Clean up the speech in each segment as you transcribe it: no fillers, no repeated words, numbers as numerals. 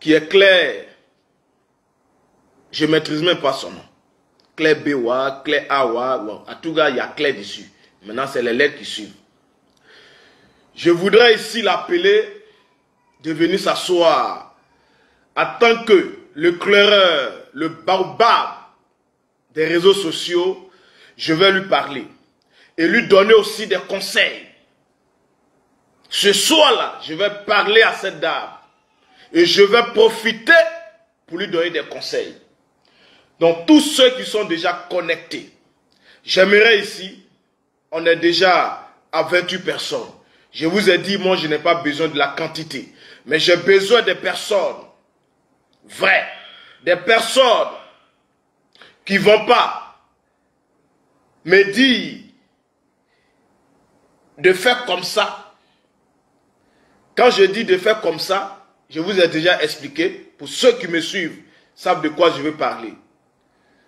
qui est Claire. Je ne maîtrise même pas son nom. Claire Bewa, Claire Awa. Bon, à tout cas, il y a Claire dessus. Maintenant, c'est les lettres qui suivent. Je voudrais ici l'appeler de venir s'asseoir en tant que le claireur, le baobab des réseaux sociaux. Je vais lui parler et lui donner aussi des conseils. Ce soir-là, je vais parler à cette dame et je vais profiter pour lui donner des conseils. Donc, tous ceux qui sont déjà connectés, j'aimerais ici, on est déjà à 28 personnes. Je vous ai dit, moi, je n'ai pas besoin de la quantité, mais j'ai besoin des personnes vraies, des personnes qui ne vont pas me dire de faire comme ça. Quand je dis de faire comme ça, je vous ai déjà expliqué, pour ceux qui me suivent, savent de quoi je veux parler.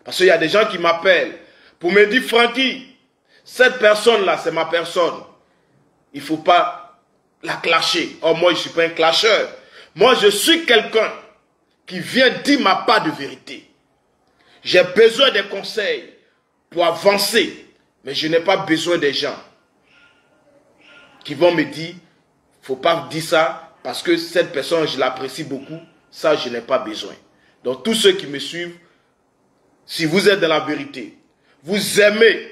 Parce qu'il y a des gens qui m'appellent pour me dire, Francky, cette personne-là, c'est ma personne. Il ne faut pas la clasher. Or, moi, je ne suis pas un clasheur. Moi, je suis quelqu'un qui vient dire ma part de vérité. J'ai besoin des conseils pour avancer. Mais je n'ai pas besoin des gens qui vont me dire, il ne faut pas dire ça parce que cette personne, je l'apprécie beaucoup. Ça, je n'ai pas besoin. Donc, tous ceux qui me suivent, si vous êtes dans la vérité, vous aimez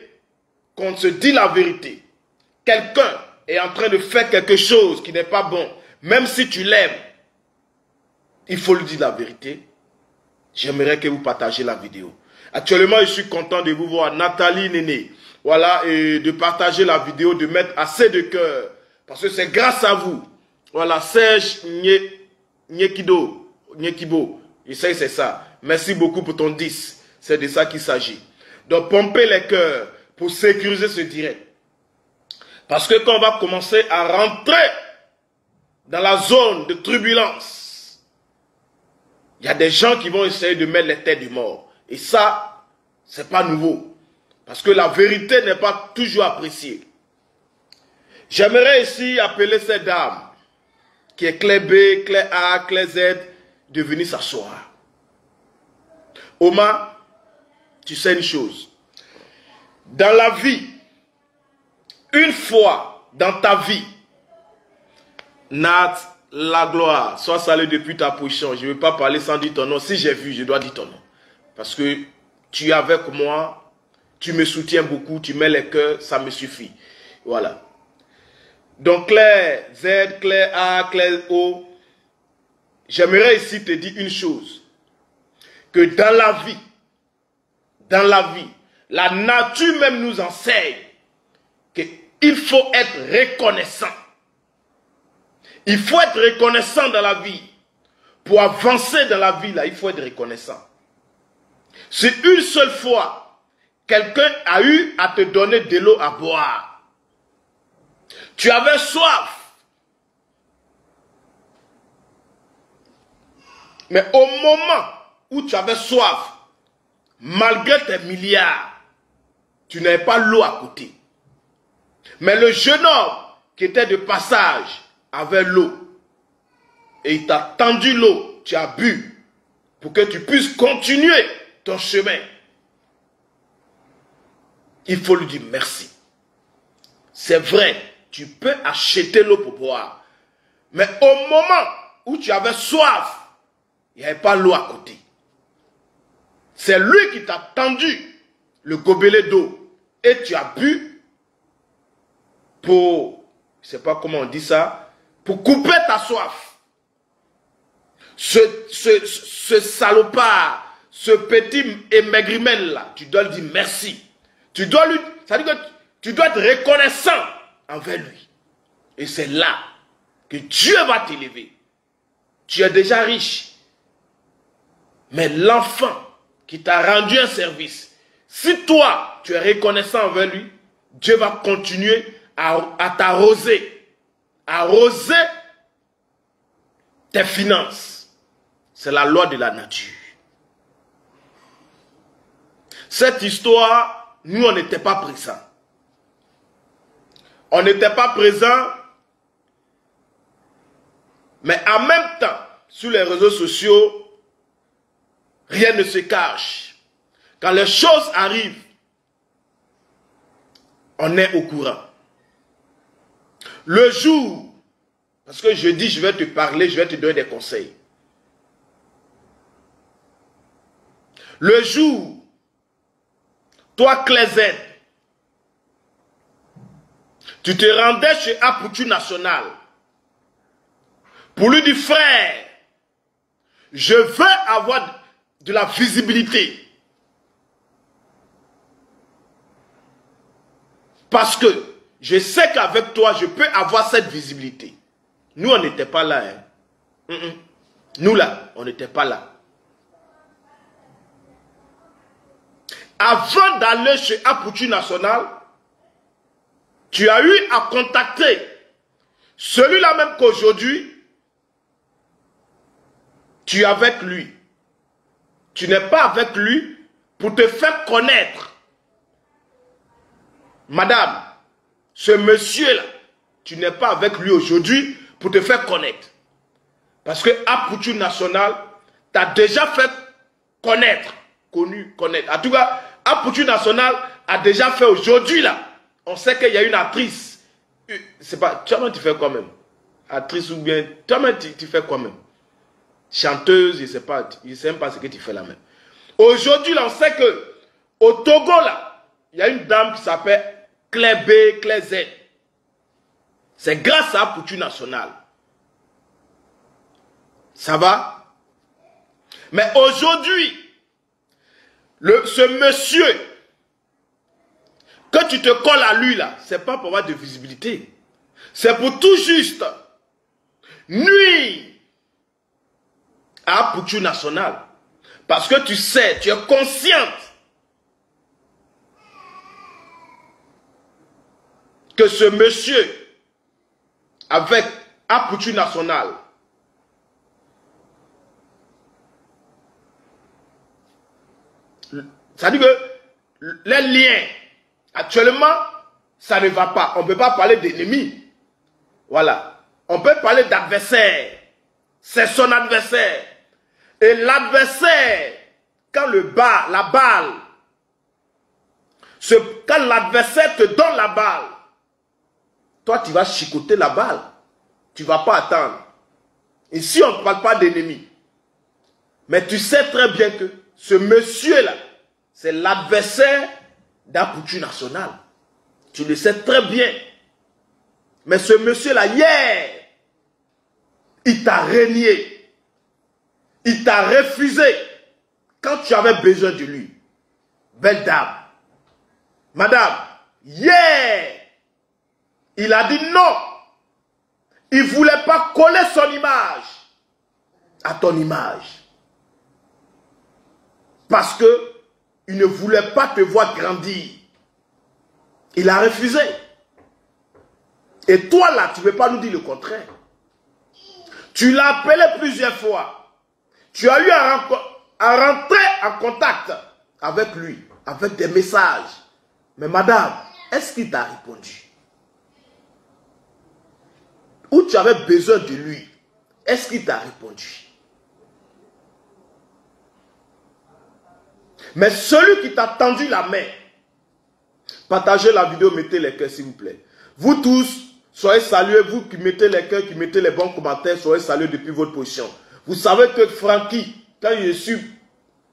qu'on se dise la vérité. Quelqu'un est en train de faire quelque chose qui n'est pas bon. Même si tu l'aimes, il faut lui dire la vérité. J'aimerais que vous partagiez la vidéo. Actuellement, je suis content de vous voir, Nathalie Néné. Voilà, et de partager la vidéo, de mettre assez de cœur. Parce que c'est grâce à vous. Voilà, Serge Nyekibo. Je sais que c'est ça. Merci beaucoup pour ton 10. C'est de ça qu'il s'agit. Donc, pomper les cœurs pour sécuriser ce direct. Parce que quand on va commencer à rentrer dans la zone de turbulence, il y a des gens qui vont essayer de mettre les têtes du mort. Et ça, c'est pas nouveau. Parce que la vérité n'est pas toujours appréciée. J'aimerais ici appeler cette dame, qui est Claire B, Claire A, Claire Z, de venir s'asseoir. Oma, tu sais une chose. Dans la vie, une fois dans ta vie, Nat, la gloire, sois salué depuis ta position. Je ne veux pas parler sans dire ton nom. Si j'ai vu, je dois dire ton nom. Parce que tu es avec moi, tu me soutiens beaucoup, tu mets les cœurs, ça me suffit. Voilà. Donc Claire Z, Claire A, Claire O, j'aimerais ici te dire une chose. Que dans la vie, la nature même nous enseigne qu'il faut être reconnaissant. Il faut être reconnaissant dans la vie. Pour avancer dans la vie, là, il faut être reconnaissant. Si une seule fois, quelqu'un a eu à te donner de l'eau à boire, tu avais soif, mais au moment où tu avais soif, malgré tes milliards, tu n'avais pas l'eau à côté. Mais le jeune homme qui était de passage avait l'eau. Et il t'a tendu l'eau, tu as bu, pour que tu puisses continuer ton chemin. Il faut lui dire merci. C'est vrai, tu peux acheter l'eau pour boire. Mais au moment où tu avais soif, il n'y avait pas l'eau à côté. C'est lui qui t'a tendu le gobelet d'eau. Et tu as bu pour, je ne sais pas comment on dit ça, pour couper ta soif. Ce salopard, ce petit émaigrimène là, tu dois lui dire merci. Tu dois lui, ça veut dire que tu dois être reconnaissant envers lui. Et c'est là que Dieu va t'élever. Tu es déjà riche. Mais l'enfant qui t'a rendu un service, si toi, tu es reconnaissant envers lui, Dieu va continuer à t'arroser. Arroser tes finances. C'est la loi de la nature. Cette histoire, nous, on n'était pas présents. On n'était pas présents, mais en même temps, sur les réseaux sociaux, rien ne se cache. Quand les choses arrivent, on est au courant. Le jour, parce que je dis, je vais te parler, je vais te donner des conseils. Le jour, toi, Clézette, tu te rendais chez Apoutu National pour lui dire, frère, je veux avoir de la visibilité. Parce que je sais qu'avec toi, je peux avoir cette visibilité. Nous, on n'était pas là. Hein. Nous, là, on n'était pas là. Avant d'aller chez Apoutu National, tu as eu à contacter celui-là même qu'aujourd'hui, tu es avec lui. Tu n'es pas avec lui pour te faire connaître. Madame, ce monsieur-là, tu n'es pas avec lui aujourd'hui pour te faire connaître. Parce que Apoutu National t'a déjà fait connaître. Connu, connaître. En tout cas, Apoutu National a déjà fait aujourd'hui là. On sait qu'il y a une actrice. C'est pas. Toi-même, tu fais quoi même? Actrice ou bien. Toi-même, tu fais quoi même? Chanteuse, je ne sais pas. Je ne sais même pas ce que tu fais là même. Aujourd'hui, là, on sait que au Togo, là, il y a une dame qui s'appelle Claire B, Claire Z. C'est grâce à Apoutu National. Ça va? Mais aujourd'hui, ce monsieur, que tu te colles à lui là, c'est pas pour avoir de visibilité. C'est pour tout juste nuire à Apoutu National. Parce que tu sais, tu es consciente que ce monsieur, avec Apoutu National, ça dit que les liens, actuellement, ça ne va pas. On ne peut pas parler d'ennemis. Voilà. On peut parler d'adversaire. C'est son adversaire. Et l'adversaire, quand la balle, quand l'adversaire te donne la balle, toi tu vas chicoter la balle. Tu ne vas pas attendre. Ici on ne parle pas d'ennemis. Mais tu sais très bien que ce monsieur-là, c'est l'adversaire d'Apoutu National. Tu le sais très bien. Mais ce monsieur-là, hier, il t'a renié. Il t'a refusé quand tu avais besoin de lui. Belle dame. Madame, hier, il a dit non. Il ne voulait pas coller son image à ton image. Parce que il ne voulait pas te voir grandir. Il a refusé. Et toi là, tu ne peux pas nous dire le contraire. Tu l'as appelé plusieurs fois. Tu as eu à rentrer en contact avec lui, avec des messages. Mais madame, est-ce qu'il t'a répondu? Ou tu avais besoin de lui? Est-ce qu'il t'a répondu? Mais celui qui t'a tendu la main, partagez la vidéo, mettez les cœurs s'il vous plaît. Vous tous, soyez salués, vous qui mettez les cœurs, qui mettez les bons commentaires, soyez salués depuis votre position. Vous savez que Francky, quand je suis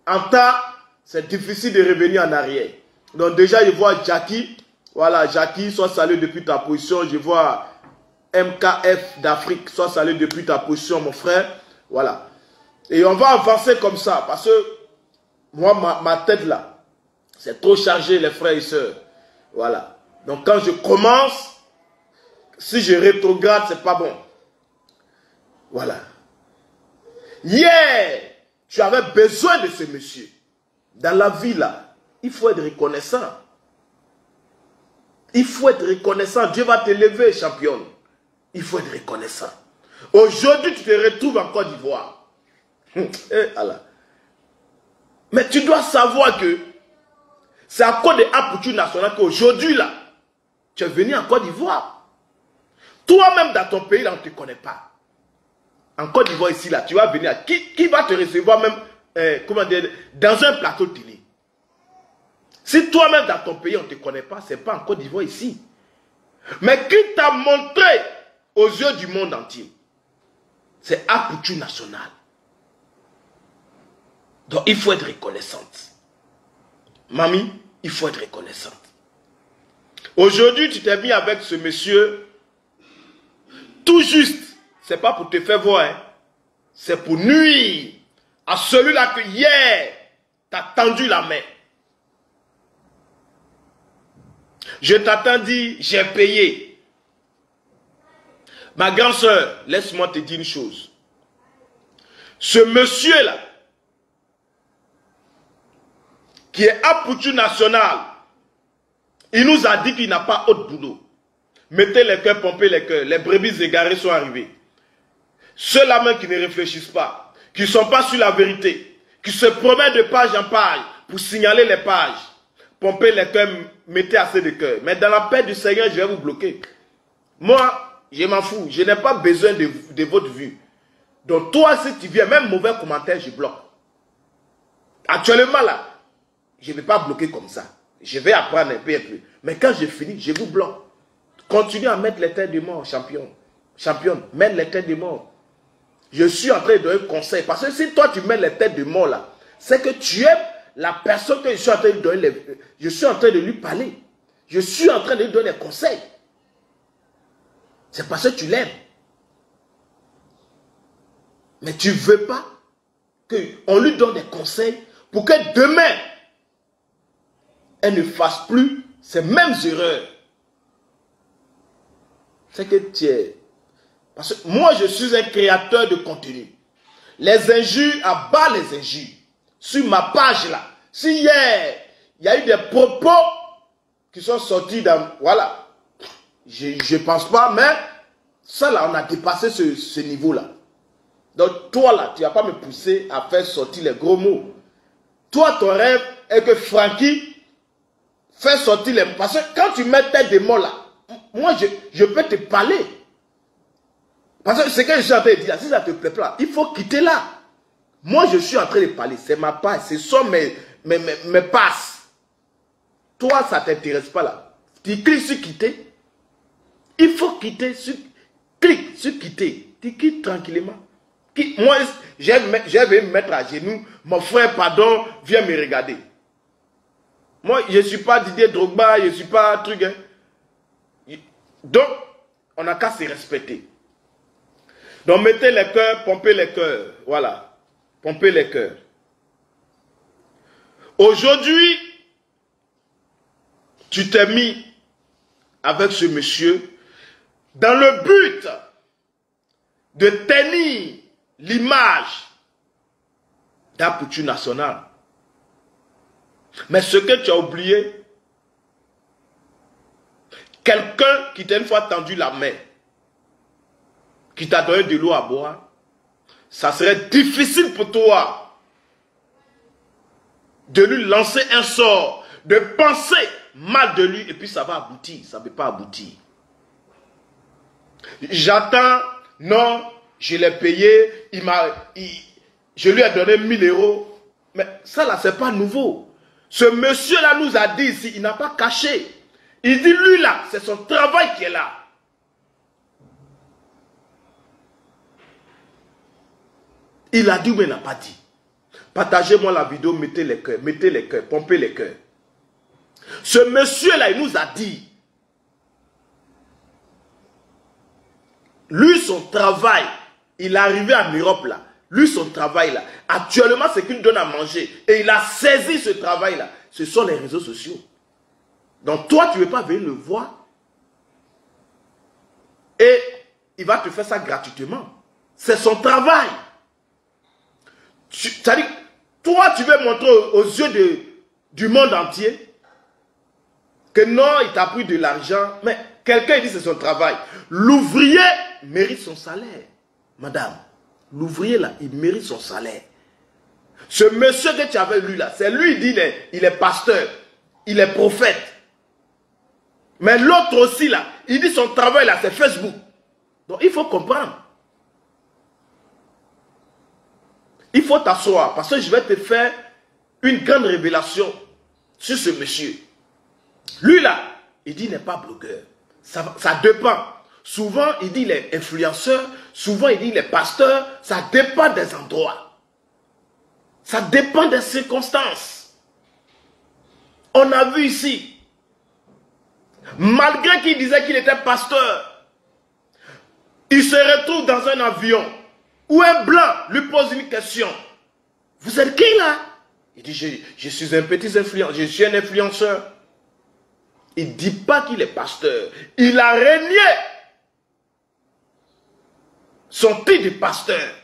en retard, c'est difficile de revenir en arrière. Donc déjà, je vois Jackie, voilà, Jackie, sois salué depuis ta position. Je vois MKF d'Afrique, sois salué depuis ta position, mon frère. Voilà. Et on va avancer comme ça, parce que moi, ma tête là, c'est trop chargé, les frères et sœurs. Voilà. Donc quand je commence, si je rétrograde, c'est pas bon. Voilà. Hier, tu avais besoin de ce monsieur. Dans la vie là, il faut être reconnaissant. Il faut être reconnaissant. Dieu va te lever, championne. Il faut être reconnaissant. Aujourd'hui, tu te retrouves en Côte d'Ivoire. Mais tu dois savoir que c'est à cause de Apoutu National qu'aujourd'hui, là, tu es venu en Côte d'Ivoire. Toi-même, dans ton pays, là, on ne te connaît pas. en Côte d'Ivoire ici, là, tu vas venir. Qui va te recevoir même, comment dire, dans un plateau de télé? Si toi-même dans ton pays, on ne te connaît pas, ce n'est pas en Côte d'Ivoire ici. Mais qui t'a montré aux yeux du monde entier? C'est Apoutu National. Donc il faut être reconnaissante. Mamie, il faut être reconnaissante. Aujourd'hui, tu t'es mis avec ce monsieur, tout juste. Ce n'est pas pour te faire voir, hein. C'est pour nuire à celui-là que hier, t'as tendu la main. Je t'attends dit, j'ai payé. Ma grande soeur, laisse-moi te dire une chose. Ce monsieur-là, qui est Apoutu National, il nous a dit qu'il n'a pas autre boulot. Mettez les cœurs, pompez les cœurs. Les brebis égarées sont arrivées. Ceux-là même qui ne réfléchissent pas, qui ne sont pas sur la vérité, qui se promènent de page en page pour signaler les pages. Pompez les cœurs, mettez assez de cœurs. Mais dans la paix du Seigneur, je vais vous bloquer. Moi, je m'en fous. Je n'ai pas besoin de votre vue. Donc toi, si tu viens, même mauvais commentaire, je bloque. Actuellement là, je ne vais pas bloquer comme ça. Je vais apprendre un peu. Mais quand je finis, je vous bloque. Continue à mettre les têtes de mort, champion. Championne, mets les têtes de mort. Je suis en train de donner un conseil. Parce que si toi, tu mets les têtes de mort là, c'est que tu aimes la personne que je suis en train de donner. Je suis en train de lui parler. Je suis en train de lui donner des conseils. C'est parce que tu l'aimes. Mais tu ne veux pas qu'on lui donne des conseils pour que demain, elle ne fasse plus ces mêmes erreurs. C'est que tu es... Parce que moi, je suis un créateur de contenu. Les injures, à bas les injures. Sur ma page là. Si hier, il y a eu des propos qui sont sortis dans... Voilà. Je ne pense pas, mais ça là, on a dépassé ce niveau-là. Donc toi là, tu ne vas pas me pousser à faire sortir les gros mots. Toi, ton rêve est que Frankie fasse sortir les mots. Parce que quand tu mets tête des mots là, moi je peux te parler. Parce que ce que je suis en train de dire, si ça te plaît pas, il faut quitter là. Moi je suis en train de parler, c'est ma passe, ce sont mes passes. Toi, ça ne t'intéresse pas là. Tu cliques sur quitter. Il faut quitter, clique sur quitter. Tu quittes tranquillement. Moi, je vais me mettre à genoux. Mon frère, pardon, viens me regarder. Moi, je ne suis pas Didier Drogba, je ne suis pas truc. Hein. Donc, on n'a qu'à se respecter. Donc, mettez les cœurs, pompez les cœurs. Voilà. Pompez les cœurs. Aujourd'hui, tu t'es mis avec ce monsieur dans le but de tenir l'image d'Apoutu National. Mais ce que tu as oublié, quelqu'un qui t'a une fois tendu la main, qui t'a donné de l'eau à boire, ça serait difficile pour toi de lui lancer un sort, de penser mal de lui, et puis ça va aboutir. Ça ne peut pas aboutir. J'attends, non, je l'ai payé, je lui ai donné 1000 euros. Mais ça là, c'est pas nouveau. Ce monsieur-là nous a dit ici, il n'a pas caché. Il dit, lui là, c'est son travail qui est là. Il a dit, mais il n'a pas dit. Partagez-moi la vidéo, mettez les cœurs, pompez les cœurs. Ce monsieur-là, il nous a dit, lui, son travail, il est arrivé en Europe là. Lui, son travail là, actuellement, c'est qu'il donne à manger. Et il a saisi ce travail là. Ce sont les réseaux sociaux. Donc toi, tu ne veux pas venir le voir. Et il va te faire ça gratuitement. C'est son travail. C'est-à-dire, toi, tu veux montrer aux yeux du monde entier que non, il t'a pris de l'argent. Mais quelqu'un dit que c'est son travail. L'ouvrier mérite son salaire. Madame, l'ouvrier là, il mérite son salaire. Ce monsieur que tu avais lu là, c'est lui, il dit il est pasteur, il est prophète. Mais l'autre aussi là, il dit son travail là, c'est Facebook. Donc il faut comprendre. Il faut t'asseoir parce que je vais te faire une grande révélation sur ce monsieur. Lui là, il dit il n'est pas blogueur. Ça dépend. Souvent, il dit il est influenceur. Souvent, il dit il est pasteur. Ça dépend des endroits. Ça dépend des circonstances. On a vu ici, malgré qu'il disait qu'il était pasteur, il se retrouve dans un avion où un blanc lui pose une question. Vous êtes qui là? Il dit je suis un petit influenceur, je suis un influenceur. Il ne dit pas qu'il est pasteur. Il a renié son titre de pasteur.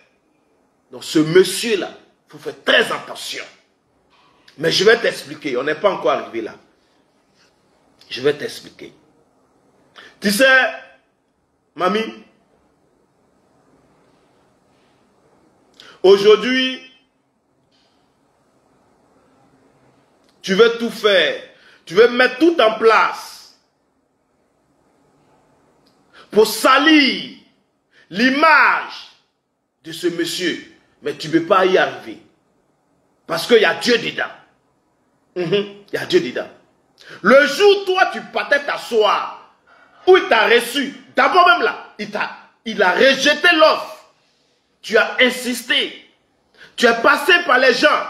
Donc ce monsieur-là, il faut faire très attention. Mais je vais t'expliquer, on n'est pas encore arrivé là. Je vais t'expliquer. Tu sais, mamie, aujourd'hui, tu veux tout faire. Tu veux mettre tout en place pour salir l'image de ce monsieur. Mais tu ne peux pas y arriver. Parce qu'il y a Dieu dedans. Il y a Dieu dedans. Le jour où toi tu partais t'asseoir, où il t'a reçu, d'abord même là, il a rejeté l'offre. Tu as insisté. Tu es passé par les gens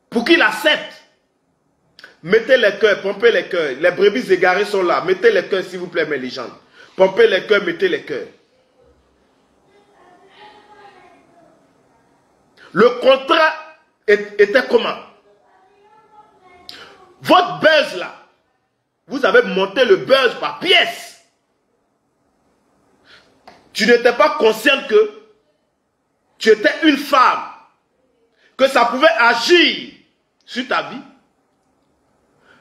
pour qu'il accepte. Mettez les cœurs, pompez les cœurs. Les brebis égarées sont là. Mettez les cœurs s'il vous plaît mes légendes. Pompez les cœurs, mettez les cœurs. Le contrat était comment? Votre buzz là, vous avez monté le buzz par pièce. Tu n'étais pas consciente que tu étais une femme, que ça pouvait agir sur ta vie.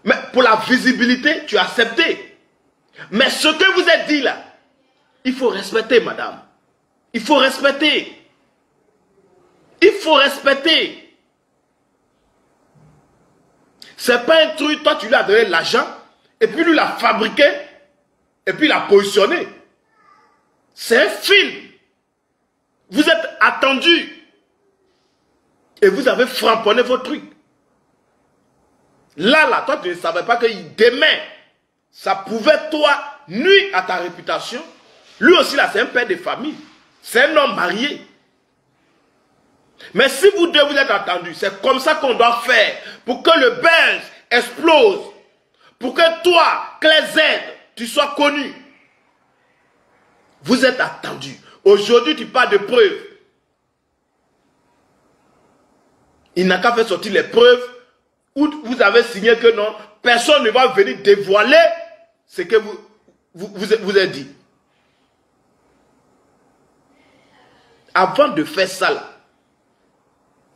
Mais pour la visibilité, tu as accepté. Mais ce que vous êtes dit là, il faut respecter, madame. Il faut respecter. Il faut respecter. C'est pas un truc, toi tu lui as donné l'argent, et puis lui l'a fabriqué, et puis l'a positionné. C'est un film. Vous êtes attendu. Et vous avez framponné vos trucs. Là, toi tu ne savais pas que demain, ça pouvait toi nuire à ta réputation. Lui aussi là, c'est un père de famille. C'est un homme marié. Mais si vous deux vous êtes attendus, c'est comme ça qu'on doit faire pour que le buzz explose. Pour que toi, Claire Z, tu sois connu. Vous êtes attendus. Aujourd'hui, tu parles de preuves. Il n'a qu'à faire sortir les preuves où vous avez signé que non, personne ne va venir dévoiler ce que vous avez dit. Avant de faire ça, là,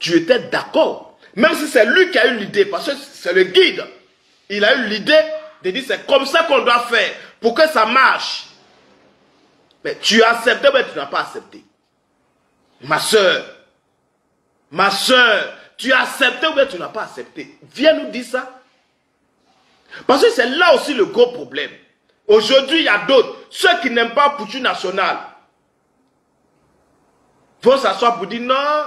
tu étais d'accord. Même si c'est lui qui a eu l'idée, parce que c'est le guide. Il a eu l'idée de dire c'est comme ça qu'on doit faire pour que ça marche. Mais tu as accepté, mais tu n'as pas accepté. Ma soeur, tu as accepté ou bien tu n'as pas accepté. Viens nous dire ça. Parce que c'est là aussi le gros problème. Aujourd'hui, il y a d'autres. Ceux qui n'aiment pas Poutou National vont s'asseoir pour dire non,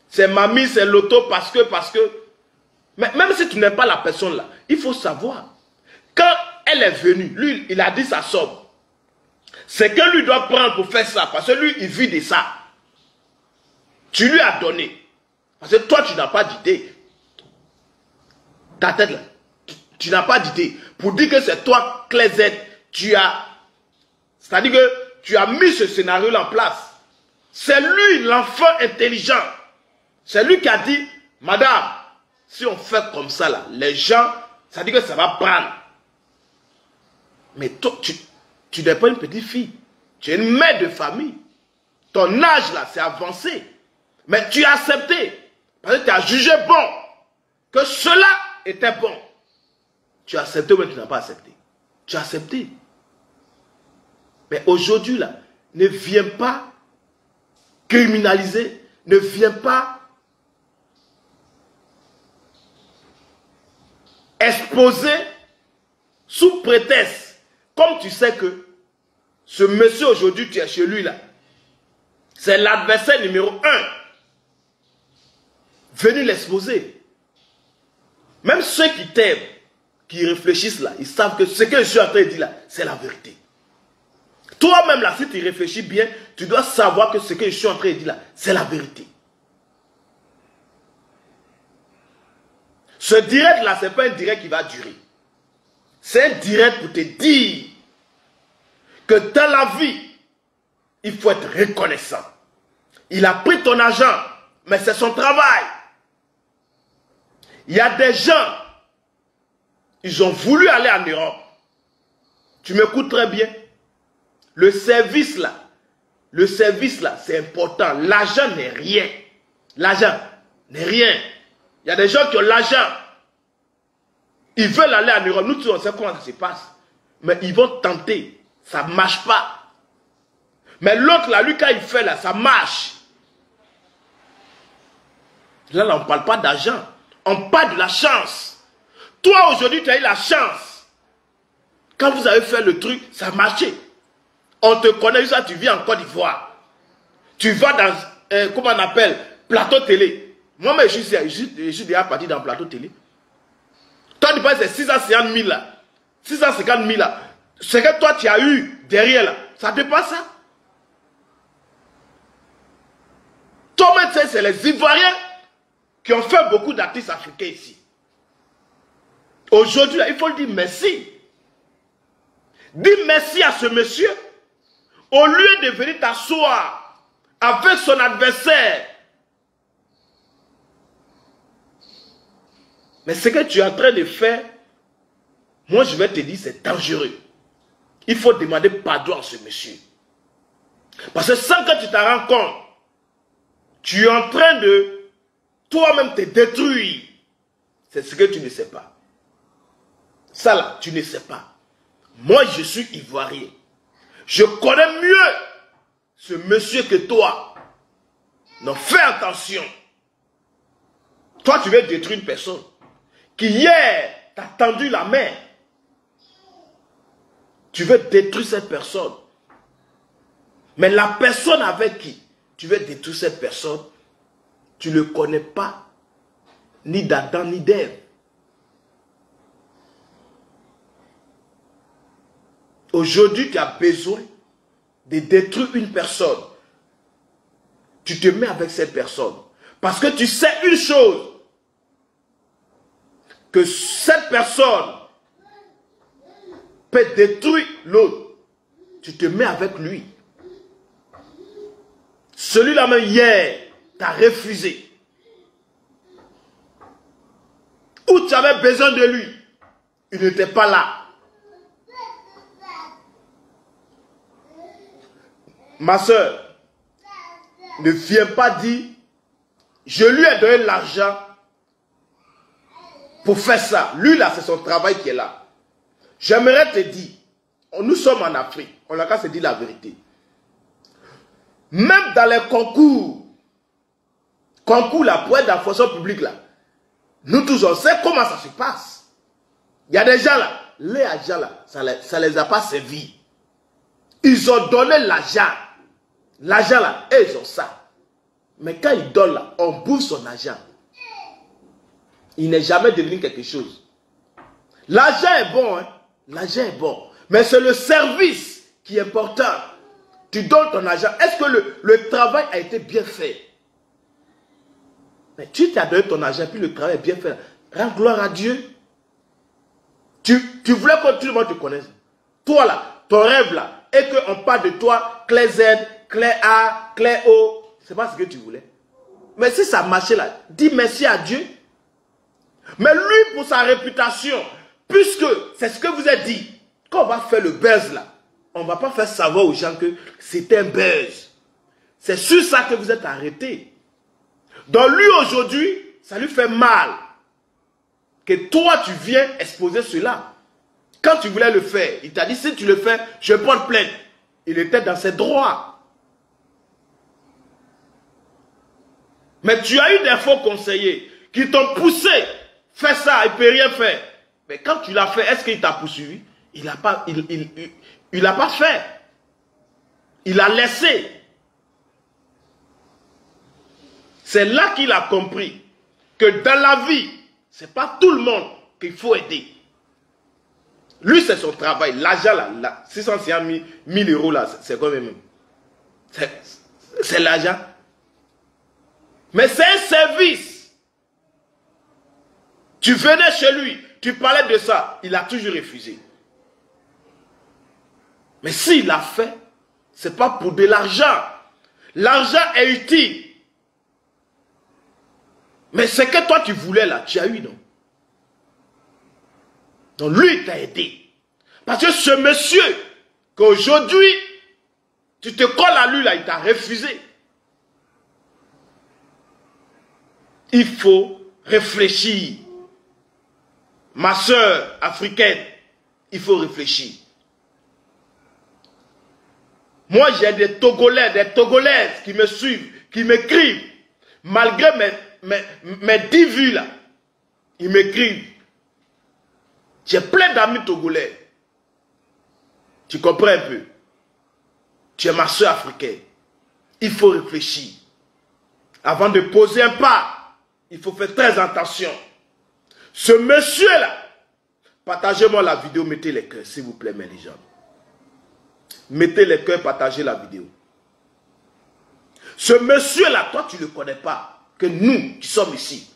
c'est mamie, c'est l'auto parce que. Mais même si tu n'aimes pas la personne là, il faut savoir. Quand elle est venue, lui, il a dit sa somme. C'est que lui doit prendre pour faire ça. Parce que lui, il vit de ça. Tu lui as donné. Parce que toi, tu n'as pas d'idée. Ta tête là, tu n'as pas d'idée. Pour dire que c'est toi, Claire Z, tu as... C'est-à-dire que tu as mis ce scénario là en place. C'est lui, l'enfant intelligent. C'est lui qui a dit, madame, si on fait comme ça là, les gens, ça dit que ça va prendre. Mais toi, tu n'es pas une petite fille. Tu es une mère de famille. Ton âge là, c'est avancé. Mais tu as accepté. Parce que tu as jugé bon. Que cela était bon. Tu as accepté ou tu n'as pas accepté. Tu as accepté. Mais aujourd'hui là, ne viens pas criminaliser. Ne viens pas exposer sous prétexte. Comme tu sais que ce monsieur aujourd'hui, tu es chez lui là. C'est l'adversaire numéro 1. Venez l'exposer. Même ceux qui t'aiment, qui réfléchissent là, ils savent que ce que je suis en train de dire là, c'est la vérité. Toi-même là, si tu réfléchis bien, tu dois savoir que ce que je suis en train de dire là, c'est la vérité. Ce direct là, ce n'est pas un direct qui va durer. C'est un direct pour te dire que dans la vie, il faut être reconnaissant. Il a pris ton argent, mais c'est son travail. Il y a des gens, ils ont voulu aller en Europe. Tu m'écoutes très bien. Le service là, c'est important. L'argent n'est rien. L'argent n'est rien. Il y a des gens qui ont l'argent. Ils veulent aller en Europe. Nous tous, on sait comment ça se passe. Mais ils vont tenter. Ça ne marche pas. Mais l'autre là, lui, quand il fait là, ça marche. Là, on ne parle pas d'argent. On parle de la chance. Toi, aujourd'hui, tu as eu la chance. Quand vous avez fait le truc, ça a marché. On te connaît, ça, tu vis en Côte d'Ivoire. Tu vas dans, comment on appelle, plateau télé. Moi-même, je suis déjà parti dans plateau télé. Toi, tu penses que c'est 650 000 là. 650 000 là. Ce que toi, tu as eu derrière là, ça te passe ça. Toi-même, c'est les Ivoiriens qui ont fait beaucoup d'artistes africains ici. Aujourd'hui, il faut lui dire merci. Dis merci à ce monsieur. Au lieu de venir t'asseoir avec son adversaire. Mais ce que tu es en train de faire, moi je vais te dire, c'est dangereux. Il faut demander pardon à ce monsieur. Parce que sans que tu t'en rends compte, tu es en train de toi-même te détruire. C'est ce que tu ne sais pas. Ça là, tu ne sais pas. Moi, je suis ivoirien. Je connais mieux ce monsieur que toi. Donc, fais attention. Toi, tu veux détruire une personne qui hier t'a tendu la main. Tu veux détruire cette personne. Mais la personne avec qui tu veux détruire cette personne, tu ne le connais pas, ni d'Adam ni d'Ève. Aujourd'hui, tu as besoin de détruire une personne. Tu te mets avec cette personne. Parce que tu sais une chose. Que cette personne peut détruire l'autre. Tu te mets avec lui. Celui-là même hier t'a refusé. Où tu avais besoin de lui, il n'était pas là. Ma soeur, ne viens pas dire, je lui ai donné l'argent pour faire ça. Lui là, c'est son travail qui est là. J'aimerais te dire, nous sommes en Afrique, on n'a qu'à se dire la vérité. Même dans les concours là, pour être dans la fonction publique là, nous tous on sait comment ça se passe. Il y a des gens là, les agents là, ça les a pas servi. Ils ont donné l'argent. L'argent là, ils ont ça. Mais quand ils donnent là, on bouffe son argent. Il n'est jamais devenu quelque chose. L'argent est bon, hein? L'argent est bon. Mais c'est le service qui est important. Tu donnes ton argent. Est-ce que le travail a été bien fait? Mais tu t'as donné ton argent, puis le travail est bien fait. Rends gloire à Dieu. Tu voulais que tout le monde te connaisse. Toi là, ton rêve là, et qu'on parle de toi, clé Z, clé A, clé O. C'est pas ce que tu voulais. Mais si ça marchait là, dis merci à Dieu. Mais lui, pour sa réputation, puisque c'est ce que vous avez dit, quand on va faire le buzz là, on ne va pas faire savoir aux gens que c'est un buzz. C'est sur ça que vous êtes arrêtés. Donc lui aujourd'hui, ça lui fait mal. Que toi tu viens exposer cela. Quand tu voulais le faire, il t'a dit si tu le fais, je porte plainte. Il était dans ses droits. Mais tu as eu des faux conseillers qui t'ont poussé. Fais ça, il ne peut rien faire. Mais quand tu l'as fait, est-ce qu'il t'a poursuivi? Il n'a pas, il a pas fait. Il a laissé. C'est là qu'il a compris que dans la vie, ce n'est pas tout le monde qu'il faut aider. Lui, c'est son travail. L'argent, là, 650 000 euros, là, c'est quoi même? C'est l'argent. Mais c'est un service. Tu venais chez lui, tu parlais de ça, il a toujours refusé. Mais s'il l'a fait, ce n'est pas pour de l'argent. L'argent est utile. Mais ce que toi tu voulais là, tu as eu, non? Donc lui, il t'a aidé. Parce que ce monsieur, qu'aujourd'hui, tu te colles à lui là, il t'a refusé. Il faut réfléchir. Ma soeur africaine, il faut réfléchir. Moi, j'ai des Togolais, des Togolaises qui me suivent, qui m'écrivent. Malgré mes 10 vues là, ils m'écrivent. J'ai plein d'amis Togolais. Tu comprends un peu? Tu es ma soeur africaine. Il faut réfléchir. Avant de poser un pas, il faut faire très attention. Ce monsieur-là, partagez-moi la vidéo, mettez les cœurs, s'il vous plaît, mes gens. Mettez les cœurs, partagez la vidéo. Ce monsieur-là, toi, tu ne le connais pas. Que nous, qui sommes ici.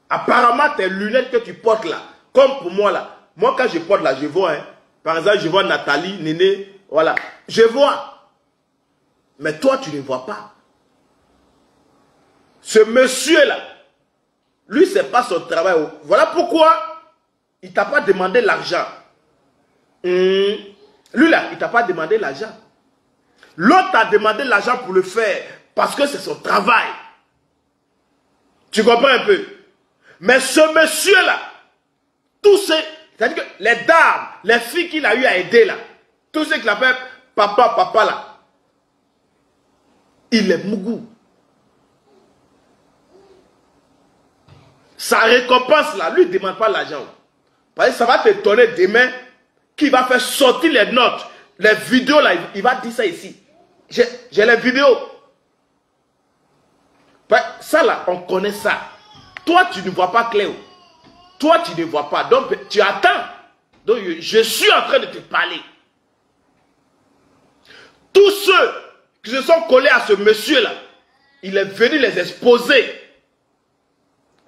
Apparemment, tes lunettes que tu portes là, comme pour moi là. Moi, quand je porte là, je vois. Hein. Par exemple, je vois Nathalie, Néné, voilà. Je vois. Mais toi, tu ne vois pas. Ce monsieur-là, lui, ce n'est pas son travail. Voilà pourquoi il ne t'a pas demandé l'argent. Lui là, il ne t'a pas demandé l'argent. L'autre a demandé l'argent pour le faire. Parce que c'est son travail. Tu comprends un peu? Mais ce monsieur-là, tous ces... C'est-à-dire que les dames, les filles qu'il a eu à aider là, tous ceux qu'il appelle papa, papa là, il est mougou. Sa récompense là, lui ne demande pas l'argent. Parce que ça va t'étonner demain qu'il va faire sortir les notes, les vidéos là, il va dire ça ici. J'ai les vidéos. Ça là, on connaît ça. Toi, tu ne vois pas clair. Toi, tu ne vois pas. Donc, tu attends. Donc, je suis en train de te parler. Tous ceux qui se sont collés à ce monsieur-là, il est venu les exposer.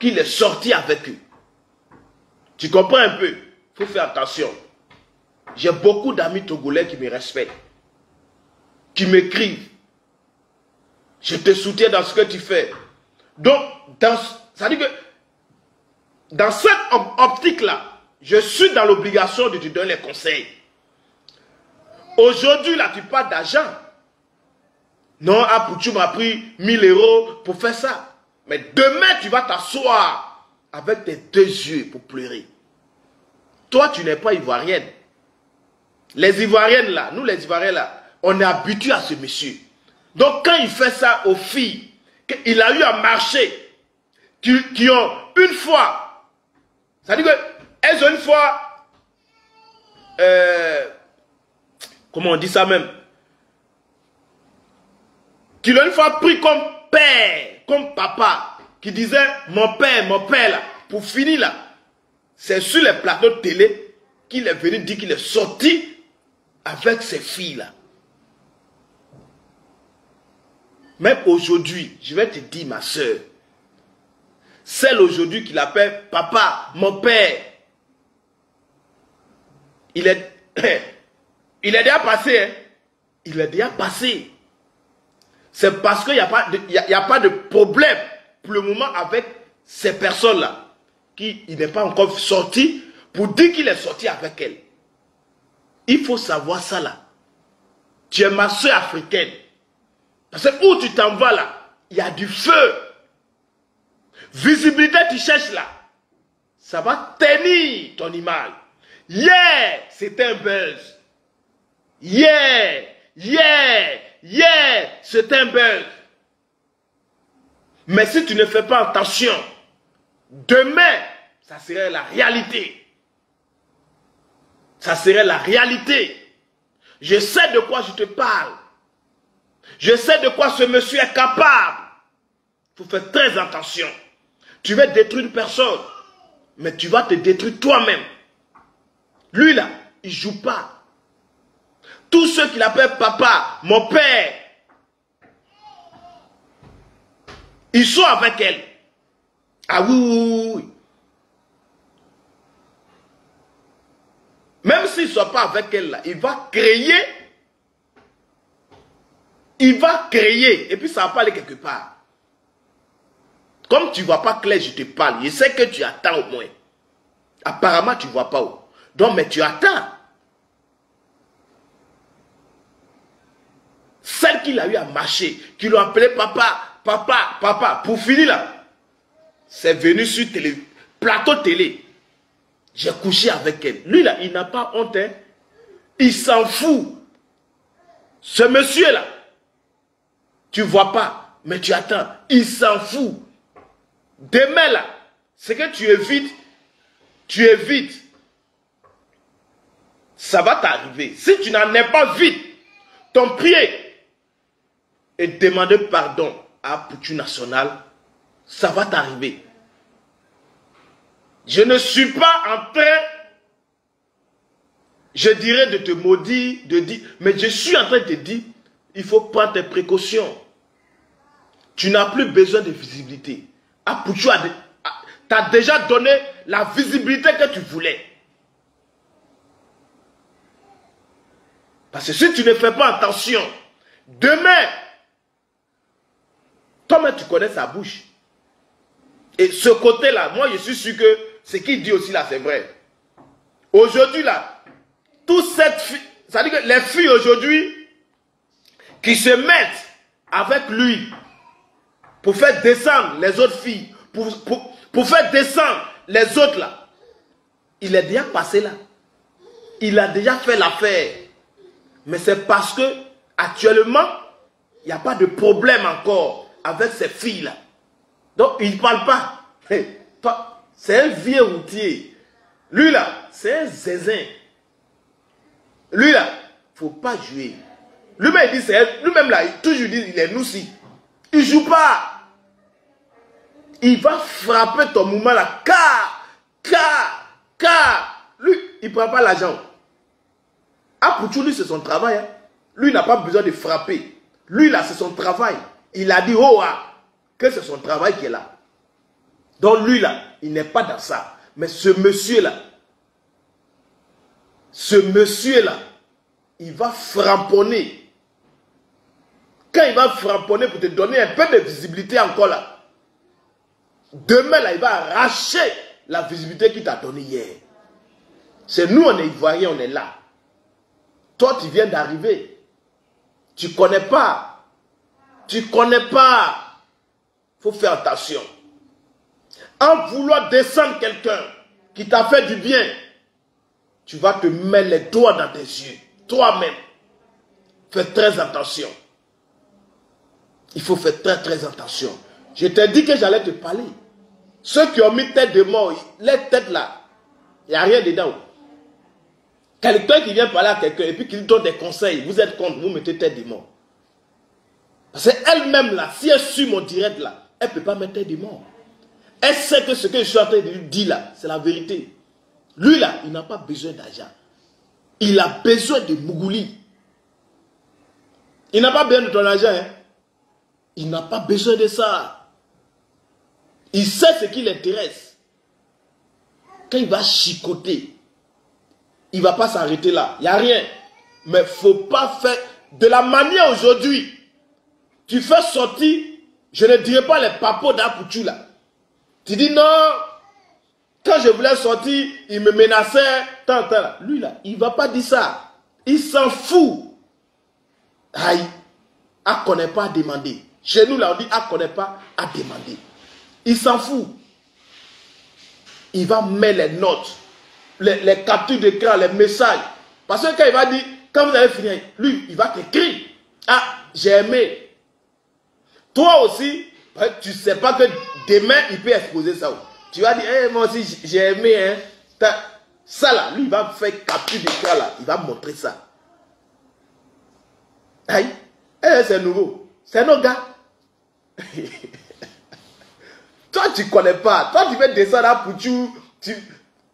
Qu'il est sorti avec eux. Tu comprends un peu? Il faut faire attention. J'ai beaucoup d'amis togolais qui me respectent. Qui m'écrivent. Je te soutiens dans ce que tu fais. Donc, ça veut dire que dans cette optique-là, je suis dans l'obligation de te donner les conseils. Aujourd'hui, là, tu parles d'argent. Non, tu m'as pris 1000 € pour faire ça. Mais demain, tu vas t'asseoir avec tes 2 yeux pour pleurer. Toi, tu n'es pas ivoirienne. Les Ivoiriennes, là, nous les Ivoiriens, là, on est habitués à ce monsieur. Donc, quand il fait ça aux filles, qu'il a eu à marcher, qui ont une fois, ça veut dire qu'elles ont une fois, comment on dit ça même, qu'il a une fois pris comme père, comme papa, qui disait mon père là, pour finir là, c'est sur les plateaux de télé qu'il est venu dire qu'il est sorti avec ses filles là. Même aujourd'hui, je vais te dire ma soeur, celle aujourd'hui qui l'appelle papa, mon père, il est déjà passé, hein? Il est déjà passé. C'est parce qu'il n'y a pas de problème pour le moment avec ces personnes-là. Il n'est pas encore sorti pour dire qu'il est sorti avec elle. Il faut savoir ça là. Tu es ma soeur africaine. Parce que où tu t'en vas là, il y a du feu. Visibilité tu cherches là. Ça va tenir ton image. Yeah, c'est un buzz. Yeah, c'est un buzz. Mais si tu ne fais pas attention, demain, ça serait la réalité. Ça serait la réalité. Je sais de quoi je te parle. Je sais de quoi ce monsieur est capable. Il Il faut faire très attention. Tu veux détruire une personne, mais tu vas te détruire toi-même. Lui là, il ne joue pas. Tous ceux qui l'appellent papa, mon père, ils sont avec elle. Ah oui, oui, oui. Même s'ils ne sont pas avec elle là, il va créer. Il va créer. Et puis ça va pas aller quelque part. Comme tu ne vois pas clair, je te parle. Je sais que tu attends au moins. Apparemment, tu ne vois pas où. Donc, mais tu attends. Celle qu'il a eu à marcher, qui l'ont appelé papa, papa, papa, pour finir là, c'est venu sur plateau télé. J'ai couché avec elle. Lui là, il n'a pas honte. Hein? Il s'en fout. Ce monsieur là, tu ne vois pas, mais tu attends. Il s'en fout. Demain là, c'est que tu évites. Tu évites. Ça va t'arriver. Si tu n'en es pas vite, ton pied et demander pardon à Poutou National, ça va t'arriver. Je ne suis pas en train, je dirais, de te maudire, de dire, mais je suis en train de te dire, il faut prendre tes précautions. Tu n'as plus besoin de visibilité. À Poutou, t'as déjà donné la visibilité que tu voulais. Parce que si tu ne fais pas attention, demain, toi-même tu connais sa bouche. Et ce côté-là, moi je suis sûr que ce qu'il dit aussi là, c'est vrai. Aujourd'hui là, toute cette fille, c'est-à-dire que les filles aujourd'hui qui se mettent avec lui pour faire descendre les autres filles, pour faire descendre les autres là, il est déjà passé là. Il a déjà fait l'affaire. Mais c'est parce que actuellement, il n'y a pas de problème encore avec ces filles-là. Donc, il ne parle pas. C'est un vieux routier. Lui là, c'est un zézin. Lui là, il ne faut pas jouer. Lui-même, il dit, lui-même là, il toujours dit, il est noussi. Il ne joue pas. Il va frapper ton mouvement là. Lui, il ne prend pas l'argent. Ah, Poutou, lui, c'est son travail. Hein. Lui, il n'a pas besoin de frapper. Lui, là, c'est son travail. Il a dit, oh, ah, que c'est son travail qui est là. Donc, lui, là, il n'est pas dans ça. Mais ce monsieur-là, il va framponner. Quand il va framponner pour te donner un peu de visibilité encore là, demain, là, il va arracher la visibilité qu'il t'a donnée hier. C'est nous, on est Ivoiriens, on est là. Toi, tu viens d'arriver. Tu ne connais pas. Tu ne connais pas. Il faut faire attention. En vouloir descendre quelqu'un qui t'a fait du bien, tu vas te mettre les doigts dans tes yeux. Toi-même. Fais très attention. Il faut faire très très attention. Je t'ai dit que j'allais te parler. Ceux qui ont mis tête de mort, les têtes là, il n'y a rien dedans. Quelqu'un qui vient parler à quelqu'un et puis qui lui donne des conseils, vous êtes contre, vous mettez tête de mort. Parce qu'elle-même là, si elle suit mon direct là, elle ne peut pas mettre tête de mort. Elle sait que ce que je suis en train de lui dire là, c'est la vérité. Lui là, il n'a pas besoin d'argent. Il a besoin de Mougouli. Il n'a pas besoin de ton argent. Hein? Il n'a pas besoin de ça. Il sait ce qui l'intéresse. Quand il va chicoter, il ne va pas s'arrêter là. Il n'y a rien. Mais il ne faut pas faire... De la manière aujourd'hui, tu fais sortir, je ne dirais pas les papos d'Apoutou là. Tu dis non, quand je voulais sortir, il me menaçait, tant. Lui là, il ne va pas dire ça. Il s'en fout. Aïe, elle ne connaît pas à demander. Chez nous là, on dit elle ne connaît pas à demander. Il s'en fout. Il va mettre les notes, les captures d'écran, les messages. Parce que quand il va dire, quand vous avez fini, lui, il va t'écrire. Ah, j'ai aimé. Toi aussi, tu ne sais pas que demain, il peut exposer ça. Tu vas dire, hey, moi aussi, j'ai aimé. Hein. Ça là, lui, il va faire capture d'écran là. Il va montrer ça. Aïe, c'est nouveau. C'est nos gars. toi, tu ne connais pas. Toi, tu veux descendre à Pouchou.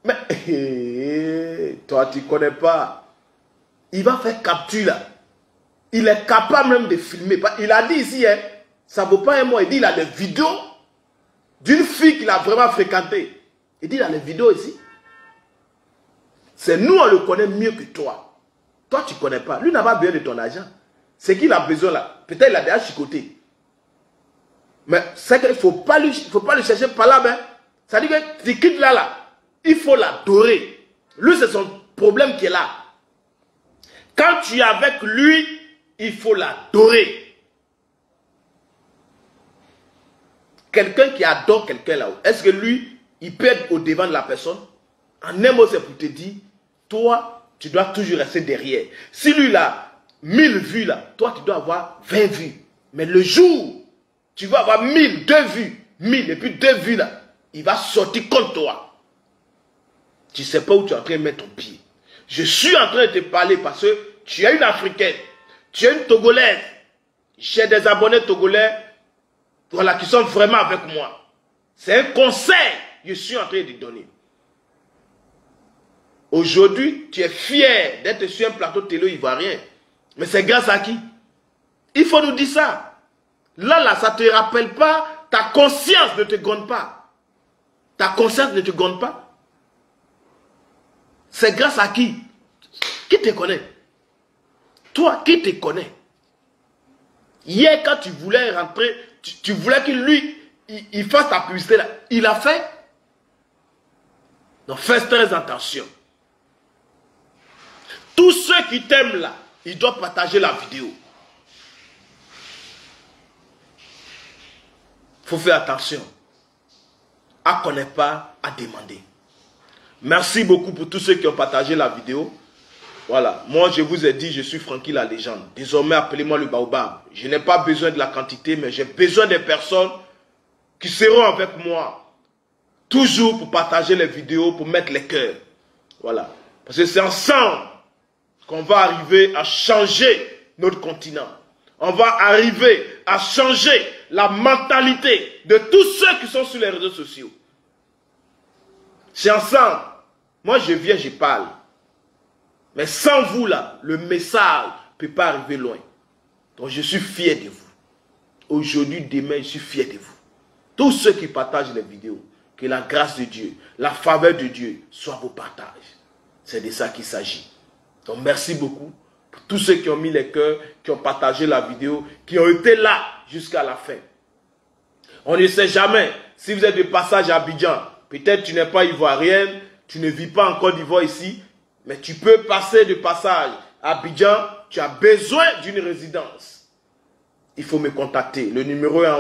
Mais toi, tu ne connais pas. Il va faire capture là. Il est capable même de filmer. Il a dit ici, hein, ça ne vaut pas un mot. Il dit il a des vidéos d'une fille qu'il a vraiment fréquentée. Il dit il a des vidéos ici. C'est nous, on le connaît mieux que toi. Toi, tu ne connais pas. Lui n'a pas besoin de ton argent. C'est qu'il a besoin là. Peut-être il a déjà chicoté. Mais c'est qu'il ne faut pas le chercher par là. Ben. Ça dit que tu quittes là. Il faut l'adorer. Lui, c'est son problème qui est là. Quand tu es avec lui, il faut l'adorer. Quelqu'un qui adore quelqu'un là-haut, est-ce que lui, il peut être au devant de la personne? En un mot, c'est pour te dire, toi, tu dois toujours rester derrière. Si lui, il a 1000 vues là, toi, tu dois avoir 20 vues. Mais le jour, tu vas avoir 1000, 2 vues, 1000 et puis 2 vues là, il va sortir contre toi. Tu ne sais pas où tu es en train de mettre ton pied. Je suis en train de te parler parce que tu es une Africaine, tu es une Togolaise. J'ai des abonnés togolais, voilà, qui sont vraiment avec moi. C'est un conseil que je suis en train de donner. Aujourd'hui, tu es fier d'être sur un plateau de télé ivoirien. Mais c'est grâce à qui? Il faut nous dire ça. Là, ça ne te rappelle pas, ta conscience ne te gonde pas. Ta conscience ne te gonde pas. C'est grâce à qui? Qui te connaît? Toi, qui te connaît? Hier, quand tu voulais rentrer, tu voulais qu'il lui, il fasse ta publicité là. Il a fait? Donc, fais très attention. Tous ceux qui t'aiment là, ils doivent partager la vidéo. Il faut faire attention. À connaître pas, à demander. Merci beaucoup pour tous ceux qui ont partagé la vidéo. Voilà, moi je vous ai dit, je suis Franky la légende. Désormais, appelez-moi le baobab. Je n'ai pas besoin de la quantité, mais j'ai besoin des personnes qui seront avec moi. Toujours pour partager les vidéos, pour mettre les cœurs. Voilà. Parce que c'est ensemble qu'on va arriver à changer notre continent. On va arriver à changer la mentalité de tous ceux qui sont sur les réseaux sociaux. C'est ensemble. Moi, je viens, je parle. Mais sans vous, là, le message ne peut pas arriver loin. Donc, je suis fier de vous. Aujourd'hui, demain, je suis fier de vous. Tous ceux qui partagent les vidéos, que la grâce de Dieu, la faveur de Dieu soit vos partages. C'est de ça qu'il s'agit. Donc, merci beaucoup pour tous ceux qui ont mis les cœurs, qui ont partagé la vidéo, qui ont été là jusqu'à la fin. On ne sait jamais si vous êtes de passage à Abidjan. Peut-être tu n'es pas ivoirienne, tu ne vis pas en Côte d'Ivoire ici, mais tu peux passer de passage à Abidjan, tu as besoin d'une résidence. Il faut me contacter. Le numéro est en